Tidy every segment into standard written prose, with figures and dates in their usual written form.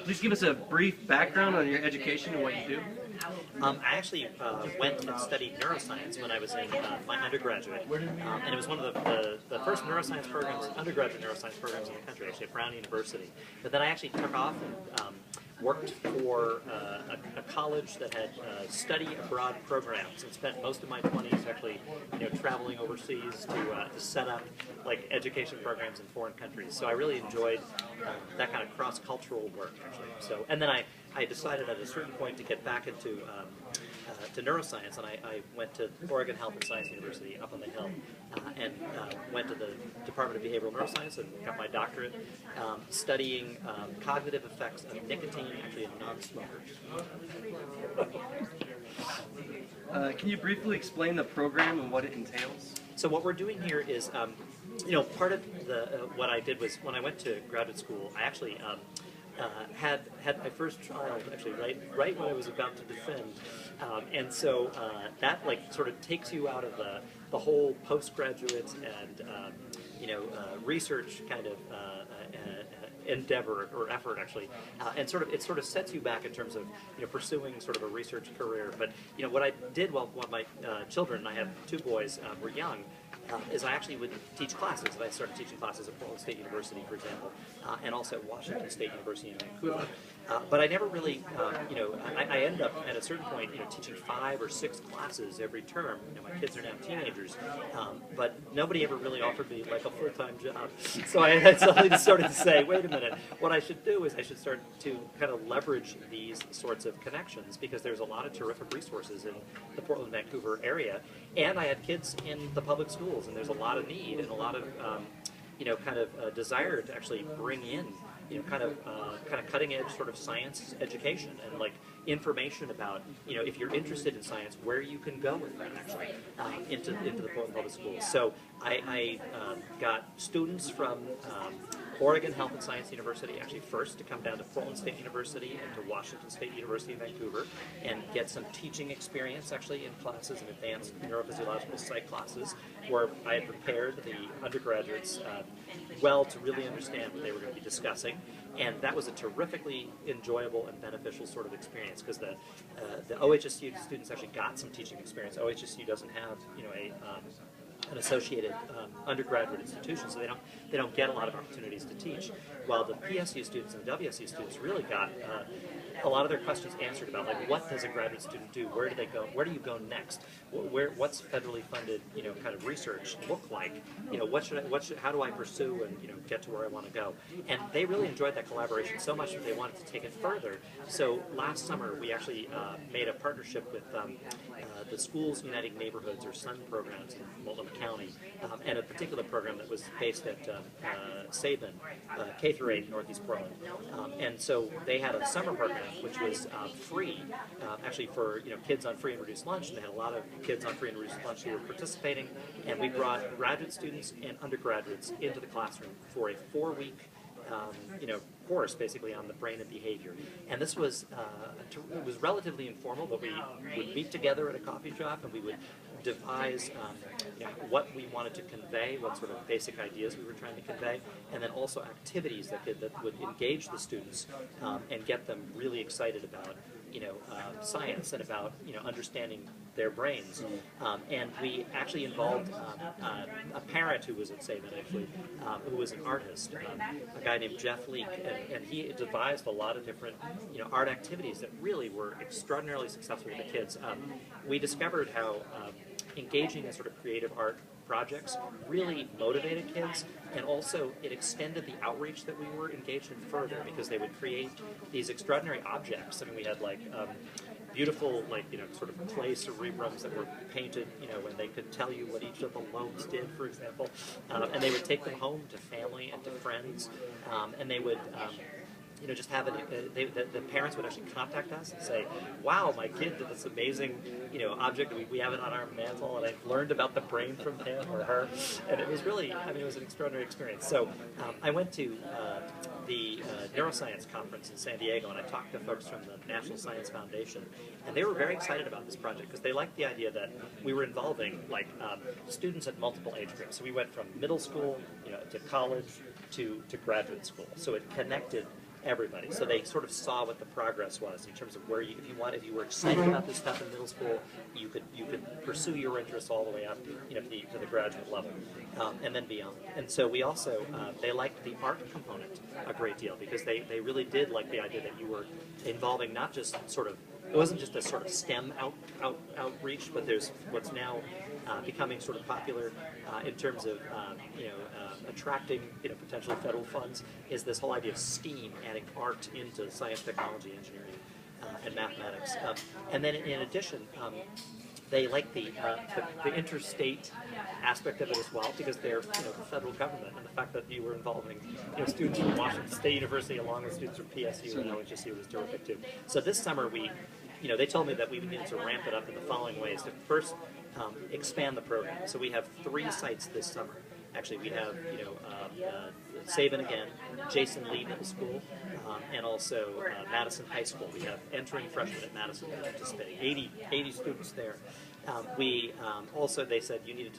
Please give us a brief background on your education and what you do. I actually went and studied neuroscience when I was in my undergraduate, and it was one of the first neuroscience programs, undergraduate neuroscience programs in the country, actually at Brown University. But then I actually took off and worked for a college that had study abroad programs, and spent most of my 20s actually, traveling overseas to set up like education programs in foreign countries. So I really enjoyed that kind of cross-cultural work, actually. So, and then I decided at a certain point to get back into to neuroscience, and I went to Oregon Health and Science University up on the hill, and went to the Department of Behavioral Neuroscience and got my doctorate studying cognitive effects of nicotine, actually in non-smokers. Can you briefly explain the program and what it entails? So what we're doing here is, part of what I did was when I went to graduate school, I actually had my first child actually right when I was about to defend, and so that sort of takes you out of the whole postgraduate and research kind of endeavor or effort, actually, and it sort of sets you back in terms of pursuing sort of a research career. But what I did while my children, and I have two boys, were young, is I actually would teach classes. And I started teaching classes at Portland State University, for example, and also at Washington State University in Vancouver. But I never really, I ended up at a certain point, teaching 5 or 6 classes every term. My kids are now teenagers, but nobody ever really offered me like a full-time job. So I had suddenly started to say, wait a minute, what I should do is I should start to kind of leverage these sorts of connections, because there's a lot of terrific resources in the Portland, Vancouver area, and I had kids in the public schools, and there's a lot of need and a lot of desire to actually bring in kind of cutting edge sort of science education and information about if you're interested in science, where you can go with that actually into the Portland Public Schools. So I got students from Oregon Health and Science University actually first to come down to Portland State University and to Washington State University in Vancouver and get some teaching experience actually in classes, in advanced neurophysiological psych classes, where I had prepared the undergraduates well to really understand what they were going to be discussing. And that was a terrifically enjoyable and beneficial sort of experience, because the OHSU students actually got some teaching experience. OHSU doesn't have an associated undergraduate institution, so they don't get a lot of opportunities to teach. While the PSU students and the WSU students really got a lot of their questions answered about what does a graduate student do? Where do they go? Where do you go next? What's federally funded kind of research look like? How do I pursue and get to where I want to go? And they really enjoyed that collaboration so much that they wanted to take it further. So last summer we actually made a partnership with the Schools Uniting Neighborhoods, or SUN programs in Multnomah County, and a particular program that was based at Sabin, K-8 in Northeast Portland. And so they had a summer program which was free, actually for kids on free and reduced lunch, and they had a lot of kids on free and reduced lunch who were participating, and we brought graduate students and undergraduates into the classroom for a 4-week course basically on the brain and behavior. And this was it was relatively informal, but we would meet together at a coffee shop and we would devise what we wanted to convey, what sort of basic ideas we were trying to convey, and then also activities that would engage the students and get them really excited about science and about understanding their brains. And we actually involved a parent who was at Sabin, actually, who was an artist, a guy named Jeff Leake, and he devised a lot of different art activities that really were extraordinarily successful with the kids. We discovered how engaging in sort of creative art projects really motivated kids, and also it extended the outreach that we were engaged in further, because they would create these extraordinary objects. I mean, we had beautiful sort of clay cerebrums that were painted, and they could tell you what each of the lobes did, for example, and they would take them home to family and to friends, and they would just have the parents would actually contact us and say, wow, my kid did this amazing, object, we have it on our mantle, and I've learned about the brain from him or her, and it was really, it was an extraordinary experience. So I went to the neuroscience conference in San Diego, and I talked to folks from the National Science Foundation, and they were very excited about this project because they liked the idea that we were involving students at multiple age groups. So we went from middle school, to college, to graduate school. So it connected everybody. So they sort of saw what the progress was in terms of where you, if you were excited about this stuff in middle school, you could pursue your interests all the way up, to the graduate level, and then beyond. And so we also they liked the art component a great deal because they really did like the idea that you were involving not just sort of, it wasn't just a sort of STEM outreach, but there's what's now becoming sort of popular in terms of attracting potentially federal funds is this whole idea of STEAM, adding art into science, technology, engineering, and mathematics. And then in addition, they like the interstate aspect of it as well because they're the federal government, and the fact that you were involving students from Washington State University along with students from PSU and OHSU was terrific too. So this summer they told me that we needed to ramp it up in the following ways. To first, expand the program. So we have 3 sites this summer. Actually, we have Saban again, Jason Lee Middle School, and also Madison High School. We have entering freshmen at Madison participating, 80 students there. We also, they said you needed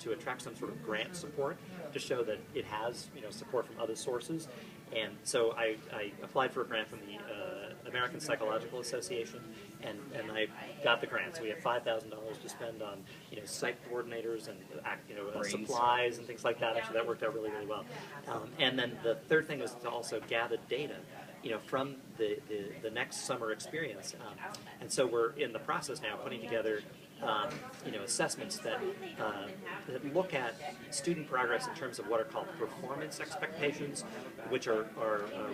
to attract some sort of grant support to show that it has support from other sources. And so I applied for a grant from the American Psychological Association, and I got the grant. So we have $5,000 to spend on site coordinators and supplies and things like that. Actually, that worked out really, really well. And then the third thing was to also gather data from the next summer experience. And so we're in the process now putting together assessments that look at student progress in terms of what are called performance expectations, which are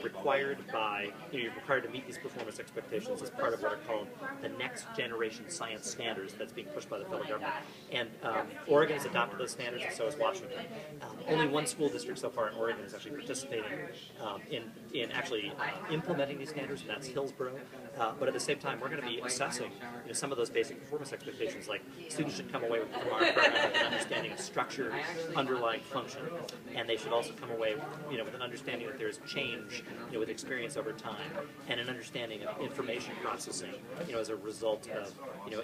required by, you're required to meet these performance expectations as part of what are called the next generation science standards that's being pushed by the federal government. And Oregon has adopted those standards, and so has Washington. Only one school district so far in Oregon is actually participating in actually implementing these standards, and that's Hillsborough. But at the same time, we're going to be assessing some of those basic performance expectations, like students should come away from our program with an understanding of structure, underlying function, and they should also come away with an understanding that there's change with experience over time, and an understanding of information processing as a result of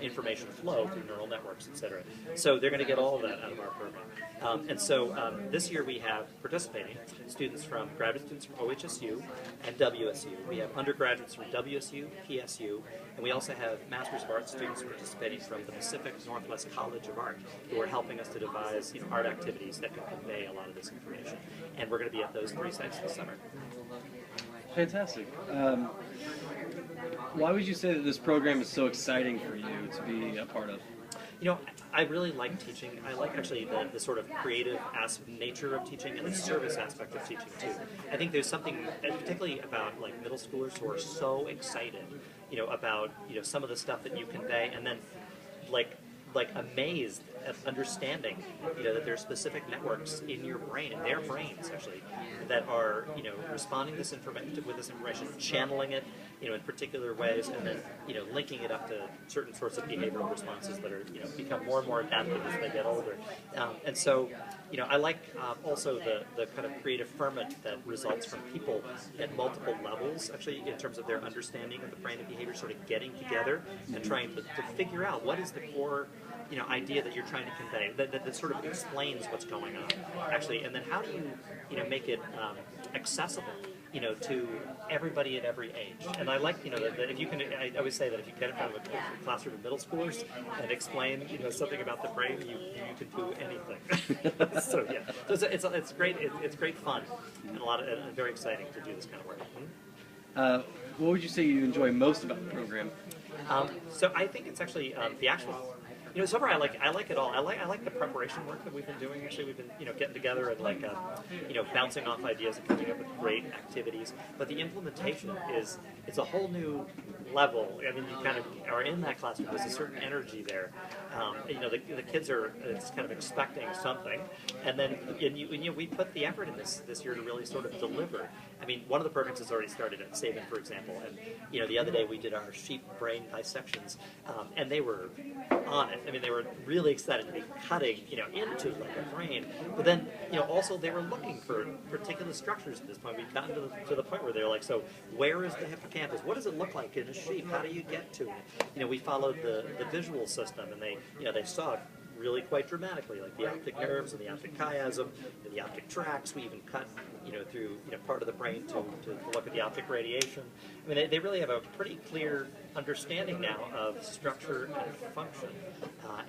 information flow through neural networks, etc. So they're going to get all of that out of our program. And so this year we have participating students from graduate students from OHSU and WSU. We have undergraduates from WSU, PSU, and we also have Masters of Arts students participating from the Pacific Northwest College of Art, who are helping us to devise art activities that can convey a lot of this information. And we're going to be at those 3 sites this summer. Fantastic. Why would you say that this program is so exciting for you to be a part of? I really like teaching. I like actually the sort of creative nature of teaching and the service aspect of teaching too. I think there's something particularly about like middle schoolers who are so excited, about some of the stuff that you convey, and then like amazed at understanding, that there are specific networks in your brain, in their brains actually, that are, responding to this information, channeling it, in particular ways, and then, linking it up to certain sorts of behavioral responses that are, become more and more adaptive as they get older. And so, I like also the kind of creative ferment that results from people at multiple levels, actually, in terms of their understanding of the brain and behavior, sort of getting together and trying to figure out what is the core idea that you're trying to convey, that sort of explains what's going on, actually, and then how do you, make it accessible, to everybody at every age. And I like, that if you can, I always say that if you get in front of a classroom of middle schoolers and explain, something about the brain, you can do anything. So yeah, so it's great. It's great fun and very exciting to do this kind of work. What would you say you enjoy most about the program? So I think it's actually the actual. So far I like it all. I like the preparation work that we've been doing. Actually, we've been getting together and bouncing off ideas and coming up with great activities. But the implementation it's a whole new level. I mean, you kind of are in that classroom. There's a certain energy there. The kids are kind of expecting something, and then we put the effort in this year to really sort of deliver. I mean, one of the programs has already started at Saban, for example, and the other day we did our sheep brain dissections, and they were on it. I mean, they were really excited to be cutting, into like a brain. But then, also they were looking for particular structures at this point. We've gotten to the point where they're like, so where is the hippocampus? What does it look like in a sheep? How do you get to it? We followed the visual system, and they saw really quite dramatically, like the optic nerves and the optic chiasm, and the optic tracts. We even cut, through part of the brain to look at the optic radiation. I mean, they really have a pretty clear understanding now of structure and function,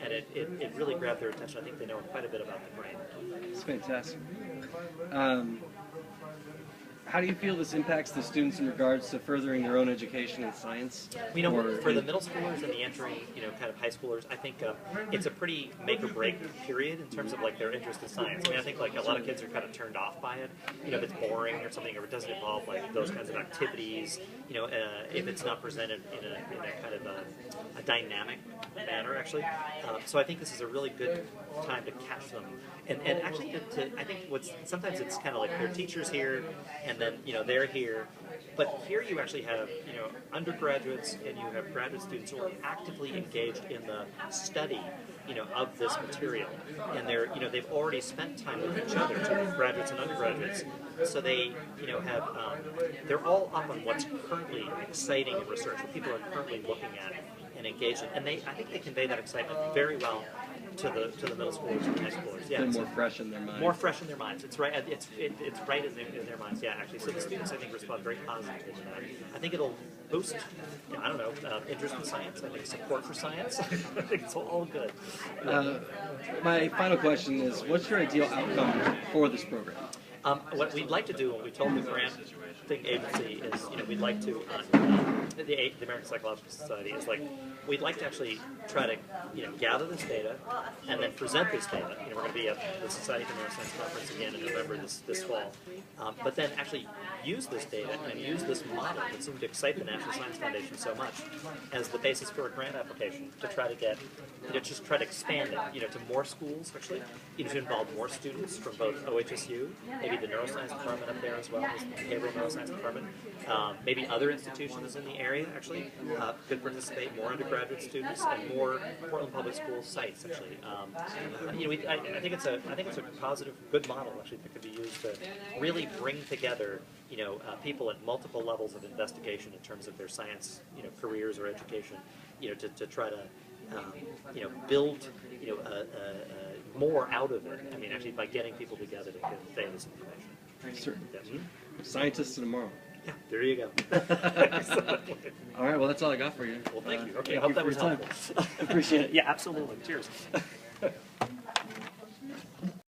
and it really grabbed their attention. I think they know quite a bit about the brain. It's fantastic. How do you feel this impacts the students in regards to furthering their own education in science? For the middle schoolers and the entering, kind of high schoolers, I think it's a pretty make or break period in terms of like their interest in science. I mean, I think like a lot of kids are kind of turned off by it. If it's boring or something, or it doesn't involve like those kinds of activities. If it's not presented in a kind of a dynamic manner, actually. So I think this is a really good time to catch them, and actually I think sometimes it's kind of like their teachers here, and then they're here, but here you actually have undergraduates and you have graduate students who are actively engaged in the study of this material, and they've already spent time with each other, so graduates and undergraduates, so they have they're all up on what's currently exciting in research, what people are currently looking at and engaged in, and I think they convey that excitement very well to the middle schoolers and high schoolers. Yeah, they're more fresh in their minds. More fresh in their minds. It's right. It's right in their minds. Yeah, actually. So the students, I think, respond very positively to that. I think it'll boost, interest in science. I think support for science. I think it's all good. My final question is, what's your ideal outcome for this program? What we'd like to do, what we told the granting agency is, we'd like to, the American Psychological Society is like, we'd like to actually try to, gather this data and then present this data. We're going to be at the Society for Neuroscience Conference again in November this fall. But then actually use this data and use this model that seemed to excite the National Science Foundation so much as the basis for a grant application to try to get, just try to expand it, to more schools actually, to involve more students from both OHSU, maybe the neuroscience department up there as well, the behavioral neuroscience department, maybe other institutions in the area actually could participate, more undergraduate students, and more Portland Public Schools sites actually. I think it's a positive, good model actually that could be used to really bring together people at multiple levels of investigation in terms of their science careers or education, to try to build more out of it. I mean, actually by getting people together to convey this information. Sure. Yeah. Scientists of tomorrow. Yeah, there you go. All right, well, that's all I got for you. Well, thank you. Okay, Thank I hope you that for was your time. helpful. Appreciate it. Yeah, absolutely. Cheers.